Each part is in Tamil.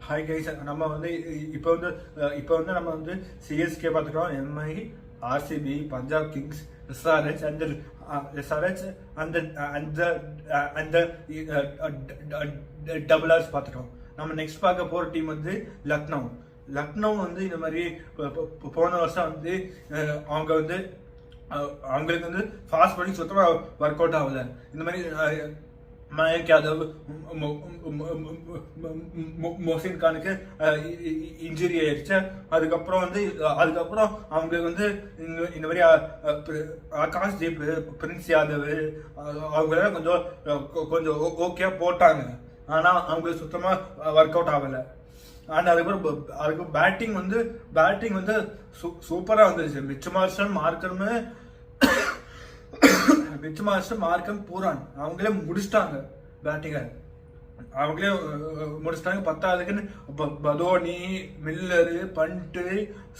ஹாய் கைஸ், நம்ம வந்து இப்போ வந்து நம்ம வந்து சிஎஸ்கே பார்த்துட்டோம், Mi, RCB, Punjab Kings, SRH அந்த டபுள் ஆர்ஸ் பார்த்துட்டோம். நம்ம நெக்ஸ்ட் பார்க்க போகிற டீம் வந்து லக்னோ வந்து இந்த மாதிரி போன வருஷம் வந்து அவங்க வந்து அவங்களுக்கு வந்து ஃபாஸ்ட் பாலிங் சுத்தமாக ஒர்க் அவுட் ஆகல. இந்த மாதிரி மயங்க் யாதவ், மொஹசின் கானுக்கு இன்ஜுரி ஆயிடுச்சு. அதுக்கப்புறம் அவங்களுக்கு வந்து இந்த மாதிரி ஆகாஷ் தீப், பிரின்ஸ் யாதவ் அவங்களாம் கொஞ்சம் ஓகே போட்டாங்க. ஆனால் அவங்களுக்கு சுத்தமாக ஒர்க் அவுட் ஆகலை. அண்ட் அதுக்கு பேட்டிங் வந்து சூப்பராக வந்துருச்சு. மிச்ச மார்க்கம் பூரான் அவங்களே முடிச்சிட்டாங்க. பேட்டிங்கை அவங்களே முடிச்சிட்டாங்க. 10ஆவதுக்குன்னு பதோனி, மில்லரு, பண்ட்டு,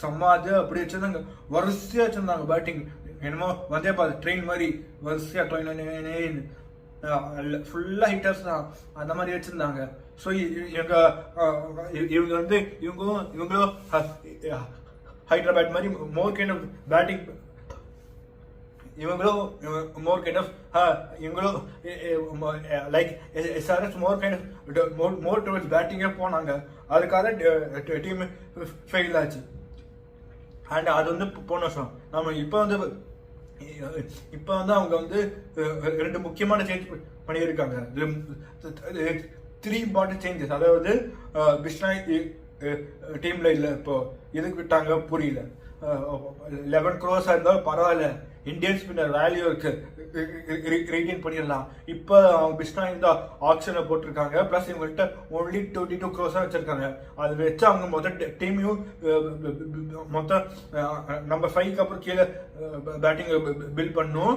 சம்மாஜ் அப்படி வச்சிருந்தாங்க. வரிசையா வச்சிருந்தாங்க பேட்டிங். என்னமோ வந்தே பார்த்து ட்ரெயின் மாதிரி வரிசையா ஃபுல்லா ஹிட்டர்ஸ் தான் அந்த மாதிரி வச்சிருந்தாங்க. ஸோ இவங்களும் ஹைதராபாத் மாதிரி மோர் கைண்ட் ஆஃப் பேட்டிங், இவங்களும் லைக் எஸ்ஆர்எஸ் மோர் டுவர்ட்ஸ் பேட்டிங்கே போனாங்க. அதுக்காக டீம் ஃபெயில் ஆச்சு. அண்ட் அது வந்து போன வருஷம். நம்ம இப்போ வந்து அவங்க வந்து 2 முக்கியமான சேஞ்ச் பண்ணியிருக்காங்க. 3 இம்பார்ட்டன்ட் சேஞ்சஸ். அதாவது பிஷ்னாய் டீம்ல இல்லை, இப்போ எதுக்கு விட்டாங்க புரியல. 11 crores இருந்தாலும் பரவாயில்ல, இந்தியன் ஸ்பின்னர் வேல்யூ இருக்கு, ரீடைன் பண்ணிடலாம். இப்போ அவங்க பிஸ்னா இந்த ஆப்ஷனை போட்டிருக்காங்க. பிளஸ் இவங்கள்ட்ட only 22 crores வச்சிருக்காங்க. அது வச்சு அவங்க மொத்தம் டீமையும் நம்பர் 5க்கு அப்புறம் கீழே பேட்டிங் பில்ட் பண்ணும்.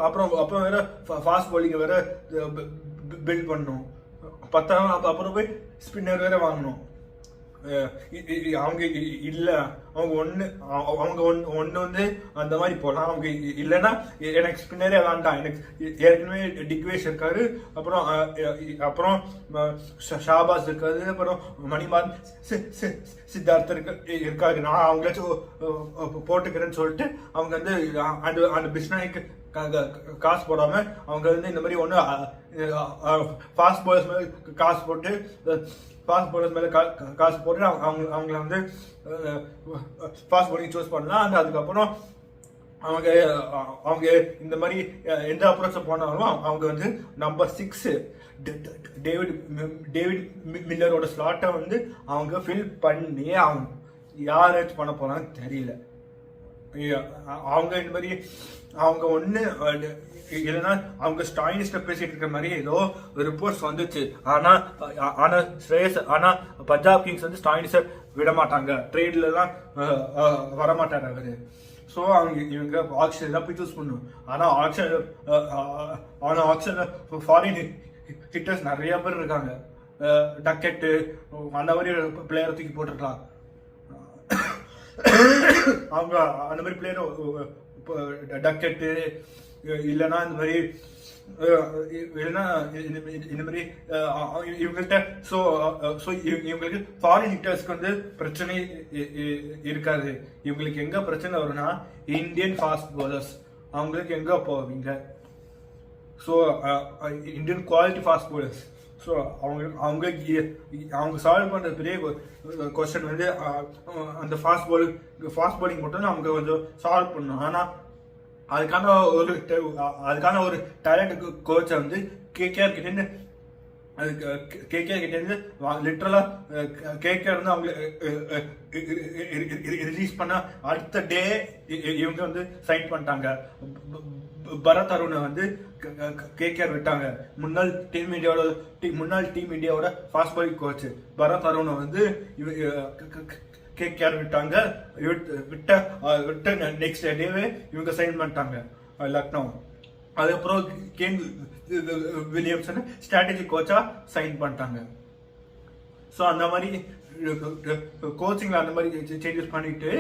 அப்புறம் வேற ஃபாஸ்ட் பவுலிங் வேற பில்ட் பண்ணும். 10ஆம் அப்புறம் போய் ஸ்பின்னர் வேற வாங்கணும். அவங்க இல்லை, அவங்க ஒன்று வந்து அந்த மாதிரி போகலாம். அவங்க இல்லைன்னா எனக்கு ஸ்பின்னரே வேண்டாம், எனக்கு ஏற்கனவே டிக்வேஷ் இருக்காரு, அப்புறம் ஷாபாஸ் இருக்காரு, அப்புறம் மணிமான் சித்தார்த்த இருக்காரு, நான் அவங்களாச்சும் போட்டுக்கிறேன்னு சொல்லிட்டு அவங்க வந்து அந்த பிஸ்னாய்க்கு காசு போடாம அவங்க வந்து இந்த மாதிரி ஒன்று ஃபாஸ்ட் பாலர்ஸ் மேலே காசு போட்டு அவங்கள வந்து ஃபாஸ்ட் பாலிங் சூஸ் பண்ணலாம். அண்ட் அதுக்கப்புறம் அவங்க இந்த மாதிரி எந்த அப்ரோச்சை போனாலும் அவங்க வந்து நம்பர் 6 டேவிட் மில்லரோட ஸ்லாட்டை வந்து அவங்க ஃபில் பண்ணி யாராச்சும் பண்ண போறான்னு தெரியல. அவங்க இந்த மாதிரி அவங்க ஒன்று இல்லைன்னா அவங்க ஸ்டாயினிஸ்ட பேசிட்டு இருக்கிற மாதிரி ஏதோ ரிப்போர்ட்ஸ் வந்துச்சு. ஆனா பஞ்சாப் கிங்ஸ் வந்து ஸ்டாயினிஸை விட மாட்டாங்க, ட்ரேட்ல எல்லாம் வரமாட்டாரு அவரு. ஸோ இவங்க ஆக்ஷன் தான் போய் சூஸ் பண்ணும். ஆனால் ஆக்ஷன்ல ஃபாரின் ஹிட்டர்ஸ் நிறைய பேர் இருக்காங்க. டக்கெட்டு அந்த மாதிரி பிளேயரை தூக்கி போட்டுருக்கலாம். அவங்க அந்த மாதிரி பிளேயர் டக்கெட்டு இல்லைன்னா இந்த மாதிரி இவங்கள்ட்ட இவங்களுக்கு ஃபாரின் ஹிட்டர்ஸ்க்கு வந்து பிரச்சனை இருக்காது. இவங்களுக்கு எங்க பிரச்சனை வரும்னா இந்தியன் ஃபாஸ்ட் பவுலர்ஸ் அவங்களுக்கு எங்க போவீங்க. So Indian quality fast bowlers. So அவங்க சால்வ் பண்ணுற பெரிய கொஸ்டின் வந்து அந்த ஃபாஸ்ட் பவுலிங் மட்டும் அவங்க கொஞ்சம் சால்வ் பண்ணணும். ஆனால் அதுக்கான ஒரு டேலண்ட் கோச்சை வந்து கேகேஆர் கிட்டேருந்து லிட்டரலா கேகேஆர் வந்து அவங்க ரிலீஸ் பண்ண அடுத்த டே இவங்க வந்து சைன் பண்ணிட்டாங்க. பரத் அருணை வந்து கேகேஆர் விட்டாங்க. முன்னாள் டீம் இந்தியாவோட ஃபாஸ்ட் பாலிங் கோச் பரத் அருணை வந்து கேகேஆர் விட்டாங்க. விட்ட நெக்ஸ்ட் டேவே இவங்க சைன் பண்ணிட்டாங்க லக்னோ. அதுக்கப்புறம் கேன் வில்லியம்சன் ஸ்ட்ராட்டஜி கோச்சா சைன் பண்ணிட்டாங்க. ஸோ அந்த மாதிரி கோச்சிங்ல அந்த மாதிரி சேஞ்சஸ் பண்ணிட்டு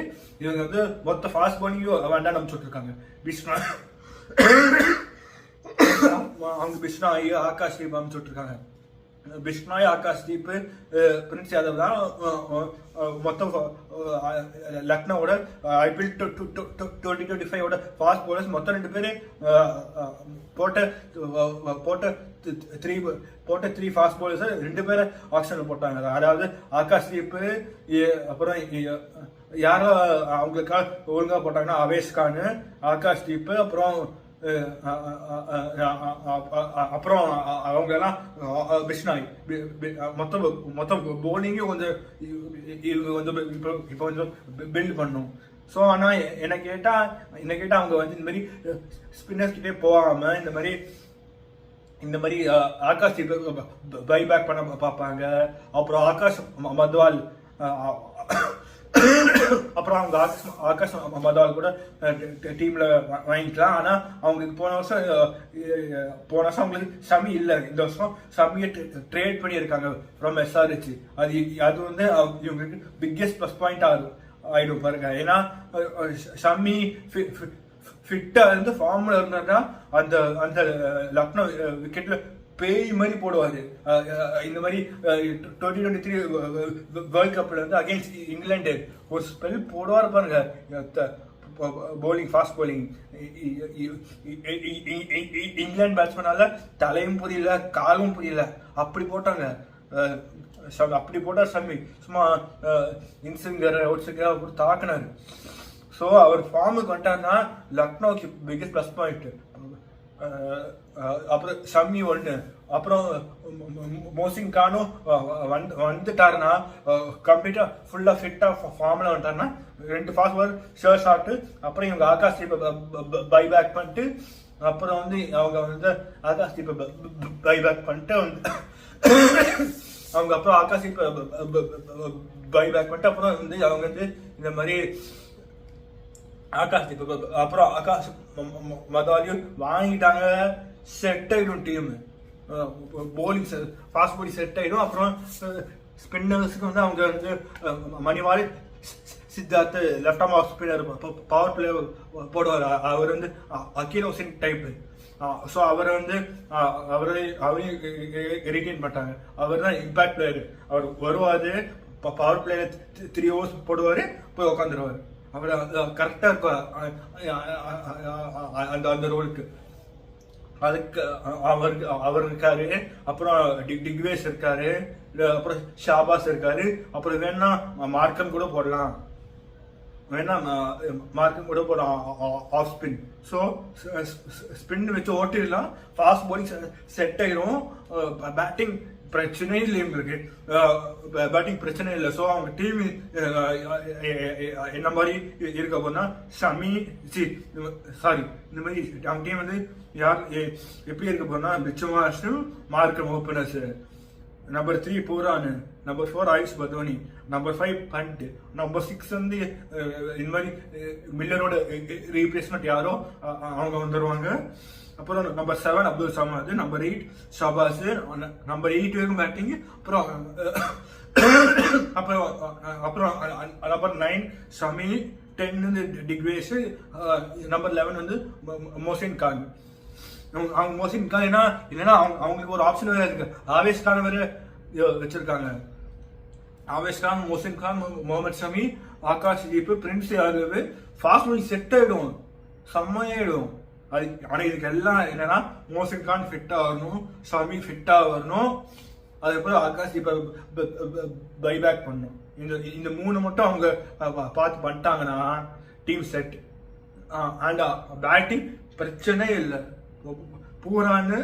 இவங்க வந்து மொத்த ஃபாஸ்ட் பாலிங்கும் வேண்டாம் அனுப்பிச்சுட்டு இருக்காங்க. அவங்க பிஷ்னா ஆகாஷ் தீப் அனுப்பிச்சுட்டு இருக்காங்க. பிஷ்னாய், ஆகாஷ்தீப், பிரின்ஸ் யாதவ் தான் மொத்தம் லக்னோட IPL 2025 ஃபாஸ்ட் பவுலர்ஸ். மொத்தம் 2 பேர் போட்ட 3 ஃபாஸ்ட் பவுலர்ஸ் 2 பேரை ஆக்ஷன்ல போட்டாங்க. அதாவது ஆகாஷ்தீப், அப்புறம் யாரோ அவங்களுக்காக ஒழுங்கா போட்டாங்கன்னா அவேஷ் கான், ஆகாஷ்தீப், அப்புறம் அவங்க எல்லாம் பிஷ்னாய். மொத்தம் போலிங்கும் கொஞ்சம் இப்போ கொஞ்சம் பில்ட் பண்ணும். ஸோ ஆனால் என்ன கேட்டா அவங்க வந்து இந்த மாதிரி ஸ்பின்னர்ஸ் கிட்டே போகாம இந்த மாதிரி ஆகாஷ் பை பேக் பண்ண பார்ப்பாங்க. அப்புறம் ஆகாஷ் மத்வால், அப்புறம் அவங்க ஆகாஷ் மத்வால் கூட டீம்ல வாங்கிக்கலாம். ஆனா அவங்களுக்கு போன வருஷம் அவங்களுக்கு ஷமி இல்லை. இந்த வருஷம் ஷமியை ட்ரேட் பண்ணியிருக்காங்க ஃப்ரம் SRH. அது வந்து இவங்களுக்கு பிக்கெஸ்ட் ப்ளஸ் பாயிண்ட் ஆயிடும் பாருங்க. ஏன்னா ஷமி ஃபிட்டா இருந்து ஃபார்ம்ல இருந்தா அந்த லக்னோ விக்கெட்ல பேய் மாதிரி போடுவாரு. இந்த மாதிரி 2023 வேர்ல்ட் கப்ல வந்து அகைன்ஸ்ட் இங்கிலாந்து ஒரு ஸ்பெல் போடுவார் பாருங்க. Bowling, fast bowling. இங்கிலாந்து பேட்ஸ்மேனால தலையும் புரியல, காலும் புரியல, அப்படி போட்டாங்க. அப்படி போட்டா ஷமி சும்மா இன்சிங்கர் அவுட்ஸுக்கு தாக்குனாரு. ஸோ அவர் ஃபார்முக்கு வந்துட்டாருன்னா லக்னோக்கு பிக்கஸ்ட் ப்ளஸ் பாயிண்ட். அப்புறம் ஷமி ஒன்று, அப்புறம் மோசின் கானும் வந்துட்டாருன்னா கம்ப்ளீட்டா ஃபுல்லா ஃபிட்டா ஃபார்ம்ல வந்துட்டாருன்னா 2 ஃபாஸ்ட் பால் ஷேர் ஷாட். அப்புறம் இவங்க ஆகாஷ் தீப பை பேக் பண்ணிட்டு, அப்புறம் வந்து அவங்க வந்து ஆகாஷ் தீப பை பேக் பண்ணிட்டு அவங்க அப்புறம் ஆகாஷ் பை பேக் பண்ணிட்டு அப்புறம் வந்து அவங்க வந்து இந்த மாதிரி ஆகாஷ் அப்புறம் ஆகாஷ் மத்வாலியும் வாங்கிட்டாங்க. செட் ஆயிடும் team, bowling fast bowling set ஆயிடும். அப்புறம் ஸ்பின்னர்ஸுக்கு வந்து அவங்க வந்து மணிவால் Siddharth left arm off spinner power play போடுவார். அவர் வந்து அக்கீல் ஹுசைன் டைப். ஸோ அவரை வந்து அவரையும் ரிட்டைன் பண்ணிட்டாங்க. அவர் தான் இம்பாக்ட் பிளேயர். அவர் வருவாரு, பவர் பிளேயர் 3 overs போடுவாரு, போய் உட்காந்துருவாரு. அவர் கரெக்டா இருக்கும் அந்த ரோலுக்கு. அதுக்கு அவர் இருக்காரு, அப்புறம் டிக்வேஸ் இருக்காரு, அப்புறம் ஷாபாஸ் இருக்காரு. அப்புறம் வேணா மார்க்கம் கூட போடலாம், மார்க்கம் கூட போடலாம் ஆஃப் ஸ்பின். ஸோ ஸ்பின் வச்சு ஓட்டிடலாம். ஃபாஸ்ட் போலிங் செட் ஆயிரும். பேட்டிங் பிரச்சனை இல்லை இவங்களுக்கு, பேட்டிங் பிரச்சனை இல்லை. ஸோ அவங்க டீம் என்ன மாதிரி இருக்க போனா இந்த மாதிரி அவங்க டீம் வந்து யார் எப்படி இருக்க போனா பிச்சுமாஷ், Markram openers, number 3 Pooran, number 4 Ayush Badoni, number 5 Pant, number 6 வந்து இந்த மாதிரி மில்லரோட ரீப்ளேஸ்மெண்ட் யாரோ அவங்க வந்துடுவாங்க. அப்புறம் number 7 Abdul Samad, number 8 Shahbaz, number 8 வரைக்கும் பேட்டிங். அப்புறம் 9 ஷமி, 10 வந்து டிக்வேஸ், நம்பர் 11 வந்து மோசின் கான். அவங்க மோசின் கான் இல்லைன்னா அவங்களுக்கு ஒரு ஆப்ஷன் வேற இருக்கு. ஆவேஷ் கான் வேற வச்சிருக்காங்க. Avesh Khan, Mohsin Khan, Mohammed Shami, Akash Deep, Prince Yadav. Fast bowling set ஆயிடும், செம்மையாயிடும். ஆனா இதுக்கு எல்லாம் என்னன்னா மோசின் கான் ஃபிட்டா வரணும், ஷமி ஃபிட்டா வரணும், அதுக்கப்புறம் ஆகாஷ் தீப் பை பேக் பண்ணணும். இந்த 3 மட்டும் அவங்க பார்த்து பண்ணிட்டாங்கன்னா டீம் செட். அண்ட் பேட்டிங் பிரச்சனை இல்லை. பூரான்னு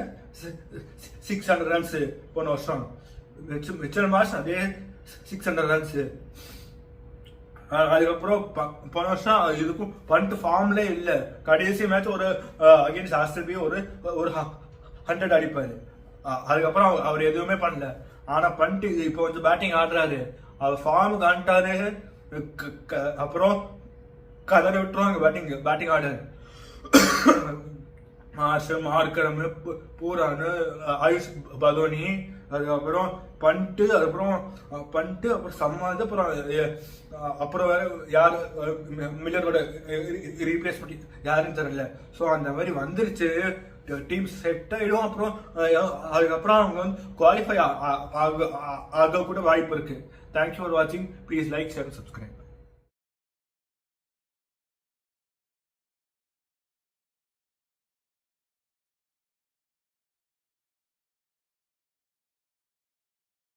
600 ரன்ஸ் போன வருஷம், மிச்சல் மார்ஷ் அதே 600 ரன்ஸ். அதுக்கப்புறம் போன வருஷம் இதுக்கும் பண்ட் ஃபார்ம்ல இல்ல. கடைசி மேட்ச் ஒரு அகைன்ஸ்ட் ஆஸ்திரேலியா ஒரு 100 அடிப்பாரு. அதுக்கப்புறம் அவர் எதுவுமே பண்ணல. ஆனா பண்ட் இப்போ வந்து பேட்டிங் ஆடுறாரு, அவர் ஃபார்முக்கு ஆண்டாரு, அப்புறம் கதற விட்டுருவாங்க பேட்டிங் ஆடுறாரு. மார்க்கம், பூரான், ஆயுஷ் பதோனி, அதுக்கப்புறம் பண்ட்டு, அப்புறம் சம்மாது, அப்புறம் வேற யார் மில்லரோட ரீப்ளேஸ்மெண்ட் யாருன்னு தெரியல. ஸோ அந்த மாதிரி வந்துருச்சு. டீம் செட் ஆயிடும். அப்புறம் அதுக்கப்புறம் அவங்க வந்து குவாலிஃபை ஆக கூட வாய்ப்பு இருக்கு. தேங்க்யூ ஃபார் வாட்சிங். Please like, share, subscribe.